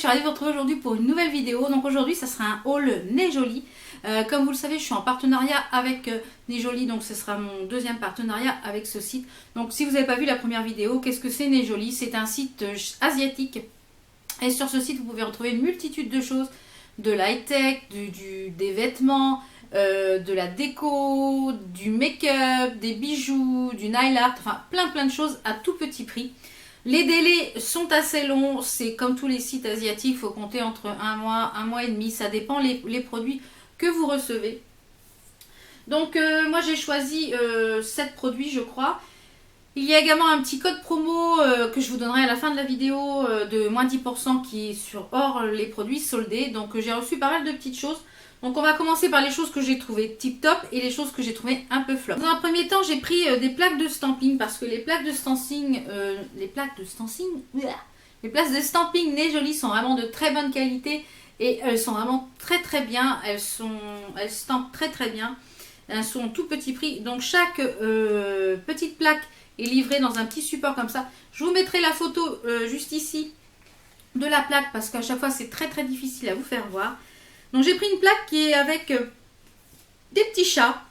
suis ravie de vous retrouver aujourd'hui pour une nouvelle vidéo. Donc aujourd'hui, ça sera un haul Nez Jolie. Comme vous le savez, je suis en partenariat avec Nez Jolie, donc ce sera mon deuxième partenariat avec ce site. Donc si vous n'avez pas vu la première vidéo, qu'est-ce que c'est Nez Jolie? C'est un site asiatique. Et sur ce site, vous pouvez retrouver une multitude de choses. De l'high-tech, des vêtements, de la déco, du make-up, des bijoux, du nail art, enfin plein de choses à tout petit prix. Les délais sont assez longs, c'est comme tous les sites asiatiques, il faut compter entre un mois et demi, ça dépend les produits que vous recevez. Donc moi j'ai choisi 7 produits je crois. Il y a également un petit code promo que je vous donnerai à la fin de la vidéo de moins 10% qui est sur hors les produits soldés. Donc j'ai reçu pas mal de petites choses. Donc on va commencer par les choses que j'ai trouvées tip top et les choses que j'ai trouvées un peu flop. Dans un premier temps, j'ai pris des plaques de stamping parce que les plaques de stamping, les plaques de stamping Nez Jolie sont vraiment de très bonne qualité et elles sont vraiment très bien. Elles stampent très bien. Elles sont tout petit prix. Donc chaque petite plaque est livrée dans un petit support comme ça. Je vous mettrai la photo juste ici de la plaque parce qu'à chaque fois c'est très difficile à vous faire voir. Donc j'ai pris une plaque qui est avec des petits chats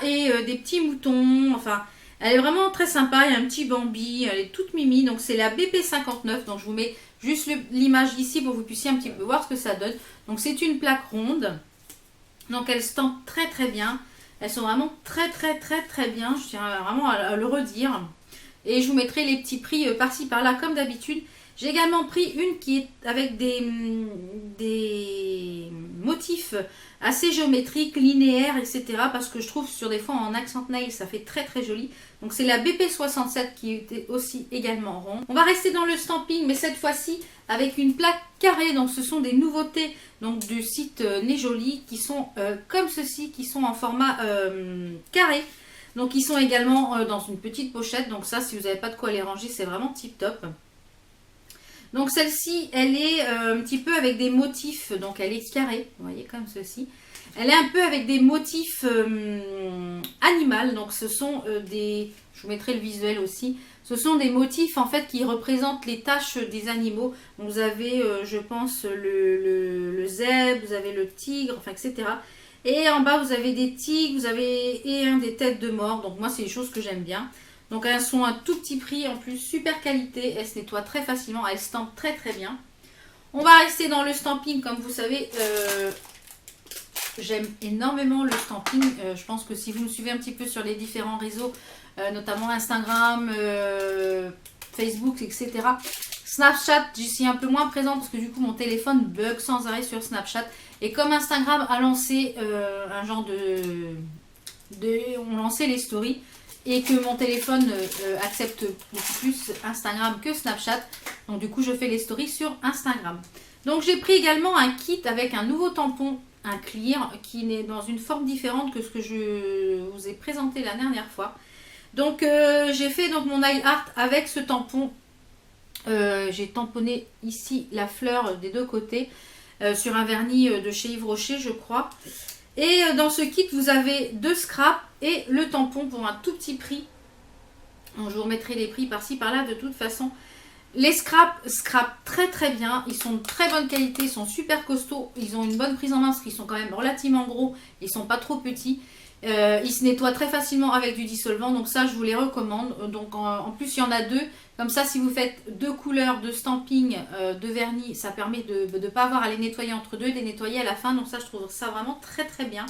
et des petits moutons. Enfin, elle est vraiment très sympa. Il y a un petit Bambi, elle est toute mimi. Donc c'est la BP59. Donc je vous mets juste l'image ici pour que vous puissiez un petit peu voir ce que ça donne. Donc c'est une plaque ronde. Donc elle stampe très bien. Elles sont vraiment très bien. Je tiens vraiment à le redire. Et je vous mettrai les petits prix par-ci par-là comme d'habitude. J'ai également pris une qui est avec des motifs assez géométriques, linéaires, etc. Parce que je trouve sur des fonds en accent nail, ça fait très joli. Donc c'est la BP67 qui était aussi également rond. On va rester dans le stamping, mais cette fois-ci avec une plaque carrée. Donc ce sont des nouveautés donc, du site Nez Jolie qui sont comme ceci, qui sont en format carré. Donc ils sont également dans une petite pochette. Donc ça, si vous n'avez pas de quoi les ranger, c'est vraiment tip top. Donc celle-ci, elle est un petit peu avec des motifs, donc elle est carrée, vous voyez, comme ceci. Elle est un peu avec des motifs animaux, donc ce sont des, je vous mettrai le visuel aussi, ce sont des motifs en fait qui représentent les taches des animaux. Donc, vous avez, je pense, le zèbre, vous avez le tigre, enfin etc. Et en bas, vous avez des tigres, vous avez des têtes de mort, donc moi c'est des choses que j'aime bien. Donc elles sont à tout petit prix, en plus super qualité, elles se nettoient très facilement, elles stampent très bien. On va rester dans le stamping, comme vous savez, j'aime énormément le stamping. Je pense que si vous me suivez un petit peu sur les différents réseaux, notamment Instagram, Facebook, etc. Snapchat, j'y suis un peu moins présente parce que du coup mon téléphone bug sans arrêt sur Snapchat. Et comme Instagram a lancé un genre on lançait les stories, et que mon téléphone accepte beaucoup plus Instagram que Snapchat. Donc du coup, je fais les stories sur Instagram. Donc j'ai pris également un kit avec un nouveau tampon, un clear, qui est dans une forme différente que ce que je vous ai présenté la dernière fois. Donc j'ai fait donc mon nail art avec ce tampon. J'ai tamponné ici la fleur des deux côtés sur un vernis de chez Yves Rocher, je crois. Et dans ce kit, vous avez 2 scraps et le tampon pour un tout petit prix. Donc, je vous remettrai les prix par-ci, par-là de toute façon. Les scraps très bien. Ils sont de très bonne qualité, ils sont super costauds. Ils ont une bonne prise en main parce qu'ils sont quand même relativement gros. Ils ne sont pas trop petits. Ils se nettoient très facilement avec du dissolvant. Donc ça, je vous les recommande. Donc en plus, il y en a 2. Comme ça, si vous faites 2 couleurs de stamping, de vernis, ça permet de ne pas avoir à les nettoyer entre deux, de les nettoyer à la fin. Donc ça, je trouve ça vraiment très bien.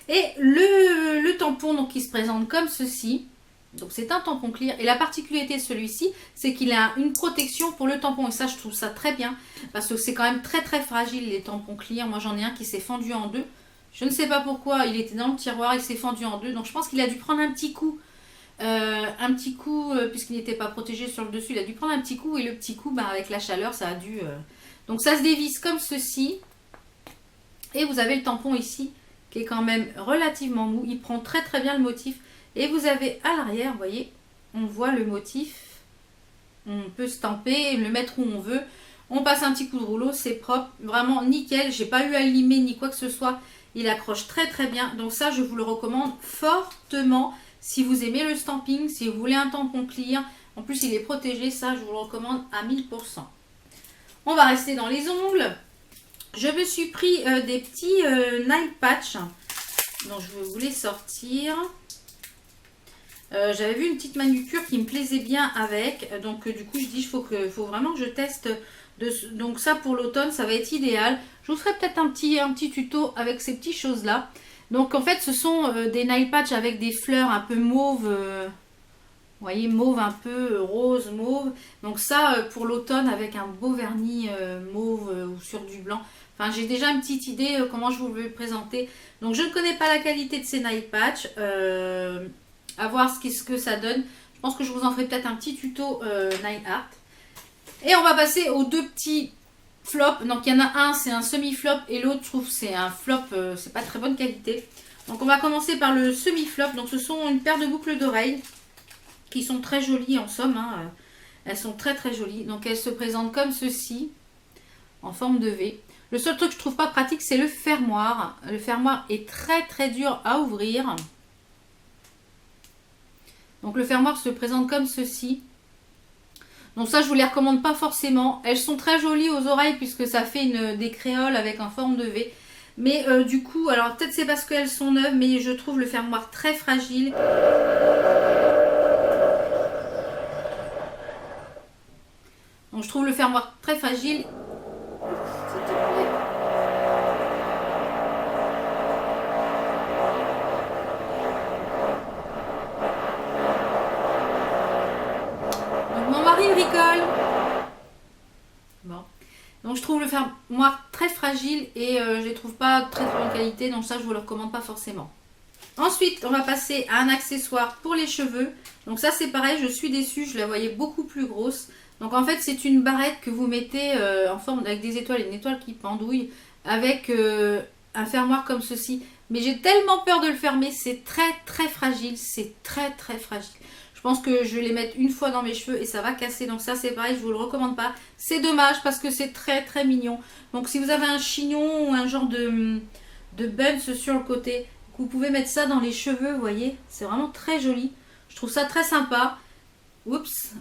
Et le tampon donc, qui se présente comme ceci. Donc c'est un tampon clear. Et la particularité de celui-ci, c'est qu'il a une protection pour le tampon. Et ça, je trouve ça très bien. Parce que c'est quand même très fragile, les tampons clear. Moi, j'en ai un qui s'est fendu en deux. Je ne sais pas pourquoi, il était dans le tiroir, il s'est fendu en deux. Donc je pense qu'il a dû prendre un petit coup. Puisqu'il n'était pas protégé sur le dessus, il a dû prendre un petit coup. Et le petit coup, avec la chaleur, ça a dû... Donc ça se dévisse comme ceci. Et vous avez le tampon ici, qui est quand même relativement mou. Il prend très bien le motif. Et vous avez à l'arrière, vous voyez, on voit le motif. On peut stamper, le mettre où on veut. On passe un petit coup de rouleau, c'est propre. Vraiment nickel, j'ai pas eu à limer ni quoi que ce soit. Il accroche très bien. Donc ça, je vous le recommande fortement. Si vous aimez le stamping, si vous voulez un tampon clear. En plus, il est protégé. Ça, je vous le recommande à 1000%. On va rester dans les ongles. Je me suis pris des petits nail patch. Donc je vais vous les sortir. J'avais vu une petite manucure qui me plaisait bien avec. Donc du coup je dis il faut vraiment que je teste. Donc ça pour l'automne ça va être idéal. Je vous ferai peut-être un petit tuto avec ces petites choses là. Donc en fait ce sont des nail patch avec des fleurs un peu mauve. Vous voyez, mauve un peu, rose, mauve. Donc ça pour l'automne avec un beau vernis mauve ou sur du blanc. Enfin j'ai déjà une petite idée comment je vous vais présenter. Donc je ne connais pas la qualité de ces nail patch. À voir ce que ça donne. Je pense que je vous en ferai peut-être un petit tuto nail art. Et on va passer aux deux petits flops. Donc il y en a un, c'est un semi-flop et l'autre, je trouve, c'est un flop, c'est pas très bonne qualité. Donc on va commencer par le semi-flop. Donc ce sont une paire de boucles d'oreilles qui sont très jolies en somme. Hein. Elles sont très très jolies. Donc elles se présentent comme ceci, en forme de V. Le seul truc que je trouve pas pratique, c'est le fermoir. Le fermoir est très très dur à ouvrir. Donc le fermoir se présente comme ceci. Donc ça je vous les recommande pas forcément. Elles sont très jolies aux oreilles puisque ça fait des créoles avec en forme de V. Mais du coup, alors peut-être c'est parce qu'elles sont neuves, mais je trouve le fermoir très fragile. Donc je trouve le fermoir très fragile. Bricole. Bon. Donc je trouve le fermoir très fragile et je les trouve pas très bonne qualité, donc ça je vous le recommande pas forcément. Ensuite on va passer à un accessoire pour les cheveux. Donc ça c'est pareil, je suis déçue, je la voyais beaucoup plus grosse. Donc en fait c'est une barrette que vous mettez en forme avec des étoiles, une étoile qui pendouille avec un fermoir comme ceci. Mais j'ai tellement peur de le fermer, c'est très très fragile, c'est très très fragile. Je pense que je vais les mettre une fois dans mes cheveux et ça va casser. Donc ça c'est pareil, je vous le recommande pas. C'est dommage parce que c'est très très mignon. Donc si vous avez un chignon ou un genre de buns sur le côté, vous pouvez mettre ça dans les cheveux, vous voyez. C'est vraiment très joli. Je trouve ça très sympa. Oups.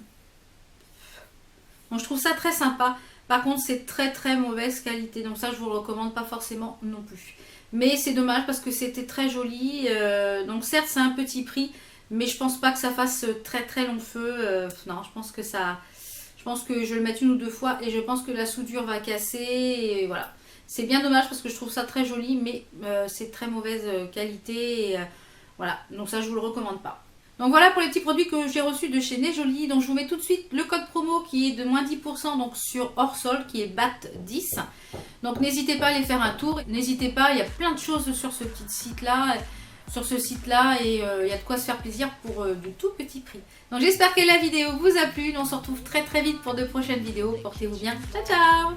Donc je trouve ça très sympa. Par contre c'est très très mauvaise qualité. Donc ça je vous le recommande pas forcément non plus. Mais c'est dommage parce que c'était très joli. Donc certes c'est un petit prix. Mais je pense pas que ça fasse très très long feu. Non, je pense que je vais le mettre une ou deux fois et je pense que la soudure va casser. Et voilà. C'est bien dommage parce que je trouve ça très joli, mais c'est très mauvaise qualité. Et, voilà. Donc ça, je vous le recommande pas. Donc voilà pour les petits produits que j'ai reçus de chez Nejoli. Donc je vous mets tout de suite le code promo qui est de moins 10% donc sur hors solde qui est BAT10. Donc n'hésitez pas à aller faire un tour. N'hésitez pas, il y a plein de choses sur ce petit site là. Sur ce site là et il y a de quoi se faire plaisir pour du tout petit prix. Donc j'espère que la vidéo vous a plu. On se retrouve très très vite pour de prochaines vidéos. Portez-vous bien. Ciao ciao.